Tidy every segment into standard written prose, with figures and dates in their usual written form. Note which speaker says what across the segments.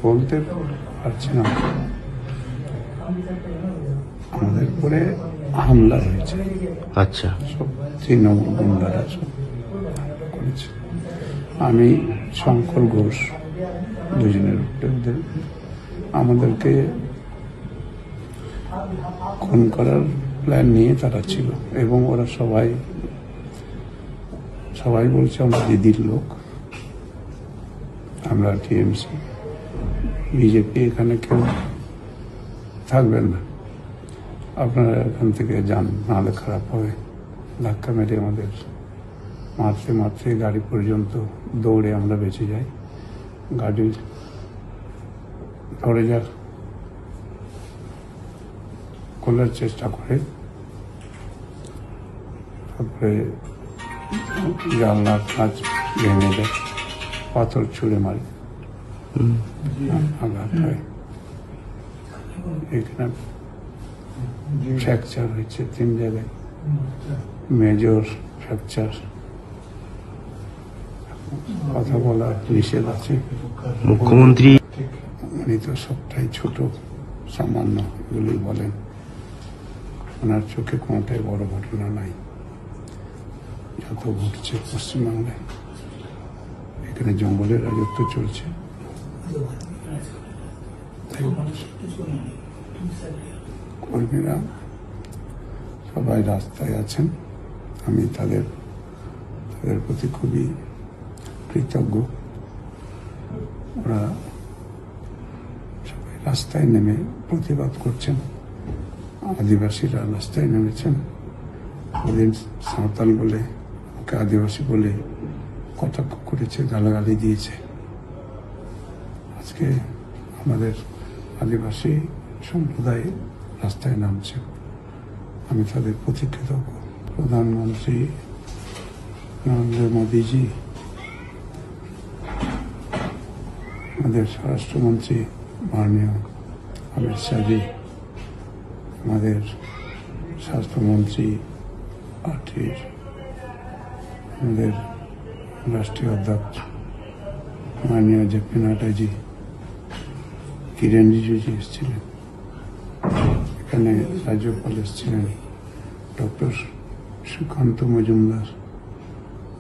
Speaker 1: বলতে পারছি না। আমাদের উপরে হামলা হয়েছে।
Speaker 2: আচ্ছা,
Speaker 1: সব তৃণমূল গুন্ডারা সব করেছে। আমি শঙ্কর ঘোষ, দুজনের উপরে ওদের আমাদেরকে খুন করার প্ল্যান নিয়ে তারা ছিল, এবং ওরা সবাই বলছে আমরা দিদির লোক, আমরা টিএমসি, বিজেপি, এখানে কেউ থাকবেন না, আপনারা এখান থেকে যান, নাহলে খারাপ হবে। ধাক্কা মেরে আমাদের মারতে গাড়ি পর্যন্ত দৌড়ে আমরা বেঁচে যাই। গাড়ি ধরে যার খোলার চেষ্টা করে, তারপরে জানলার কাঁচ ভেঙে দেয়, পাথর ছুঁড়ে মারে, আঘাত হয়। এখানে ফ্র্যাকচার হয়েছে 3 জায়গায়, মেজর ফ্র্যাকচার। কথা বলা নিষেধ আছে।
Speaker 2: মুখ্যমন্ত্রী
Speaker 1: উনি তো সবটাই ছোট সামান্য এগুলি বলেন, ওনার চোখে কোনোটাই বড় ঘটনা নাই। যত ঘটছে পশ্চিমবাংলায়, এখানে জঙ্গলের রাজত্ব চলছে। কর্মীরা সবাই রাস্তায় আছেন, আমি তাদের প্রতি খুবই কৃতজ্ঞ। ওরা সবাই রাস্তায় নেমে প্রতিবাদ করছেন, আদিবাসীরা রাস্তায় নেমেছেন। ওদের সাঁওতাল বলে, ওকে আদিবাসী বলে কটাক্ষ করেছে, গালাগালি দিয়েছে। আজকে আমাদের আদিবাসী সম্প্রদায় রাস্তায় নামছে, আমি তাদের প্রতি কৃতজ্ঞ। প্রধানমন্ত্রী নরেন্দ্র মোদীজি, আমাদের স্বরাষ্ট্রমন্ত্রী মাননীয় অমিত শাহজি, আমাদের স্বাস্থ্যমন্ত্রী পার্টির, আমাদের রাষ্ট্রীয় অধ্যক্ষ মাননীয় জেপি নাড্ডাজি, কিরেন রিজিজু এসেছিলেন, এখানে রাজ্যপাল এসেছিলেন, ডক্টর সুকান্ত মজুমদার,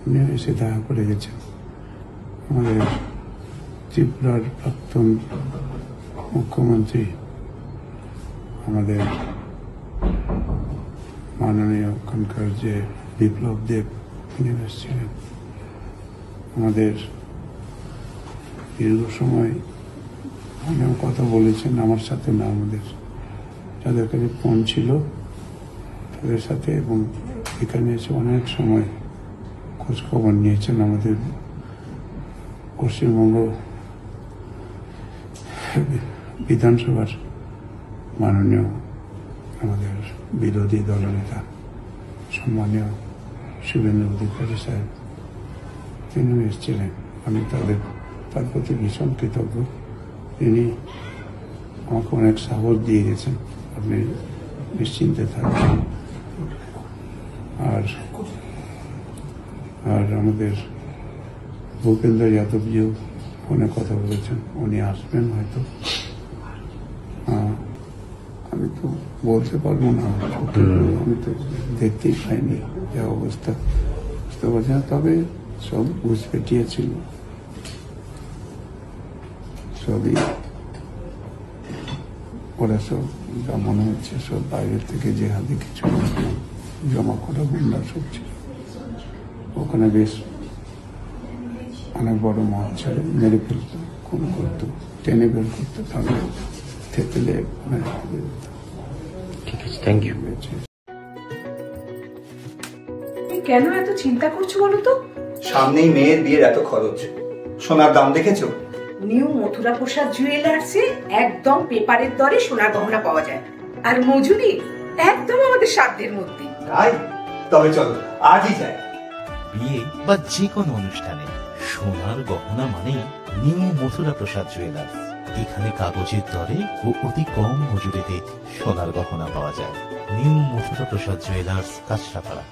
Speaker 1: উনি এসে দেখা করে গেছেন। আমাদের ত্রিপুরার প্রাক্তন মুখ্যমন্ত্রী, আমাদের মাননীয় ওখানকার যে বিপ্লব দেব, তিনি এসেছিলেন। আমাদের দীর্ঘ সময় অনেক কথা বলেছেন আমার সাথে, না আমাদের যাদের কাছে ফোন ছিল তাদের সাথে, এবং এখানে এসে অনেক সময় খোঁজখবর নিয়েছেন। আমাদের পশ্চিমবঙ্গ বিধানসভার মাননীয় আমাদের বিরোধী দলনেতা সম্মানীয় শুভেন্দু অধিকারী সাহেব, তিনিও এসেছিলেন। আমি তার প্রতি ভীষণ কৃতজ্ঞ। তিনি আমাকে অনেক সাহস দিয়ে গেছেন, আপনি নিশ্চিন্তে থাকবেন। আর আমাদের ভূপেন্দ্র যাদবজিও ফোনে কথা বলেছেন, উনি আসবেন হয়তো। আমি তো বলতে পারবো না, আমি তো দেখতেই পাইনি যা অবস্থা, বুঝতে পারছি না। তবে সব ঘুষ পেটিয়েছিল, সবই ওরা সব যা মনে হচ্ছে সব বাইরের থেকে যে হাতে কিছু জমা করা গুন্ডা সব ছিল। ওখানে বেশ অনেক বড় মাছ ছেড়ে মেরে ফেলতো, খুন করতো, টেনে বের করতো, তাহলে থেতলে
Speaker 2: ঠিক আছে, থ্যাংক ইউ।
Speaker 3: কেন এত চিন্তা করছো বলো তো?
Speaker 4: সামনেই মেয়ের বিয়ের এত খরচ, সোনার দাম দেখেছো?
Speaker 3: নিউ মথুরা প্রসাদ জুয়েলার্সে একদম পেপারের দরে সোনার গহনা পাওয়া যায়, আর মজুরি একদম আমাদের সাধ্যের মধ্যে।
Speaker 4: তাই তবে চলো আজই যাই।
Speaker 5: বিয়ে বা যে কোনো অনুষ্ঠানে সোনার গহনা মানে নিউ মথুরা প্রসাদ জুয়েলার্স। এখানে কাগজের দরে ও অতি কম মজুরিতে সোনার গহনা পাওয়া যায়। নিউ মথুরা প্রসাদ জুয়েলার্স, কাঁচরাপাড়া।